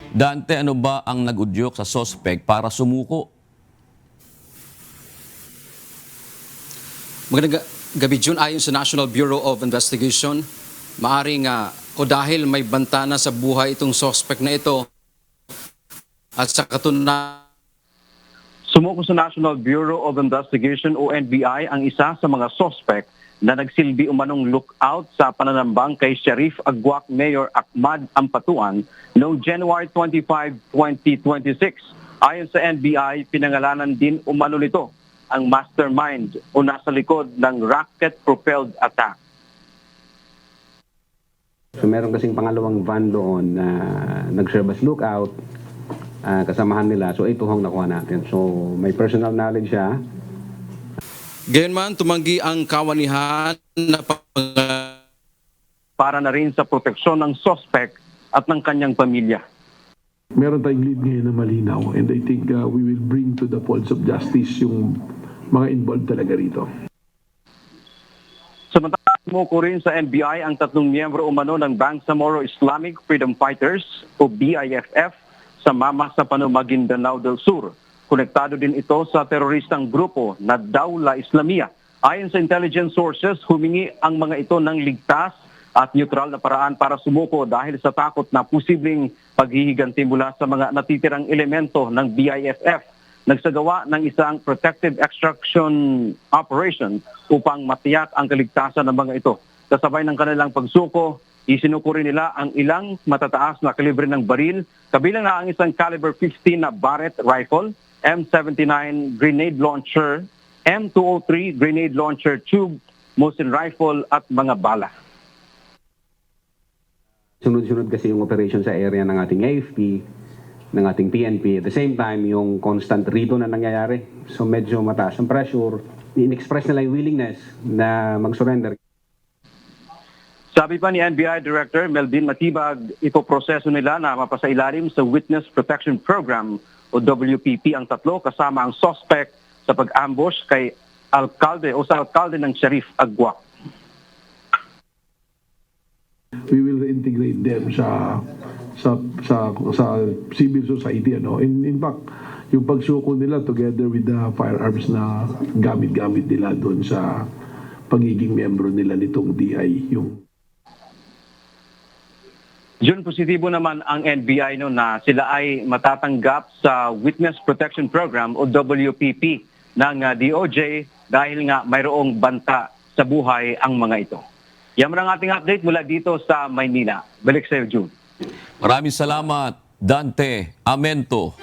Dante, ano ba ang nag-udyok sa suspect para sumuko? Magandang gabi, June. Ayon sa National Bureau of Investigation, maaring o dahil may banta na sa buhay itong suspect na ito at sa katunayan, Sumuko sa National Bureau of Investigation o NBI ang isa sa mga suspect na nagsilbi umanong lookout sa pananambang kay Sheriff Agwak Mayor Ahmad Ampatuan noong January 25, 2026. Ayon sa NBI, pinangalanan din umano nito ang mastermind o nasa likod ng rocket-propelled attack. So meron kasing pangalawang van doon na nag-serve as lookout, kasamahan nila. So ito ang nakuha natin. So may personal knowledge siya. gayunman tumanggi ang kawanihan na Para na rin sa proteksyon ng suspect at ng kanyang pamilya. Meron tayong lead ngayon na malinaw, and I think we will bring to the folds of justice yung mga involved talaga rito. Samantala, sumuko rin sa NBI ang 3 miyembro umano ng Bangsamoro Islamic Freedom Fighters o BIFF sa Mama sa Maguindanao del Sur. Konektado din ito sa teroristang grupo na Dawla Islamia. Ayon sa intelligence sources, humingi ang mga ito ng ligtas at neutral na paraan para sumuko dahil sa takot na posibleng paghihiganti mula sa mga natitirang elemento ng BIFF. Nagsagawa ng isang protective extraction operation upang matiyak ang kaligtasan ng mga ito. Kasabay ng kanilang pagsuko, isinuko rin nila ang ilang matataas na kalibre ng baril, kabilang na ang isang caliber 15 na Barrett rifle, M79 grenade launcher, M203 grenade launcher tube, Mosin rifle at mga bala. Sunod-sunod kasi yung operation sa area ng ating AFP, ng ating PNP. At the same time, yung constant rito na nangyayari. So medyo mataas ang pressure. In-express nila yung willingness na mag-surrender. Sabi pa ni NBI Director Melvin Matibag, ipoproseso nila na mapasailalim sa Witness Protection Program o WPP ang 3 kasama ang suspect sa pag-ambush kay alkalde o sa alkalde ng Sheriff Agwak. We will integrate them sa civil society. In fact, yung pagsuko nila together with the firearms na gamit-gamit nila doon sa pagiging membro nila nitong DI. Jun, positibo naman ang NBI na sila ay matatanggap sa Witness Protection Program o WPP ng DOJ dahil nga mayroong banta sa buhay ang mga ito. Yan ang ating update mula dito sa Maynila. Balik sa iyo, June. Maraming salamat, Dante Amento.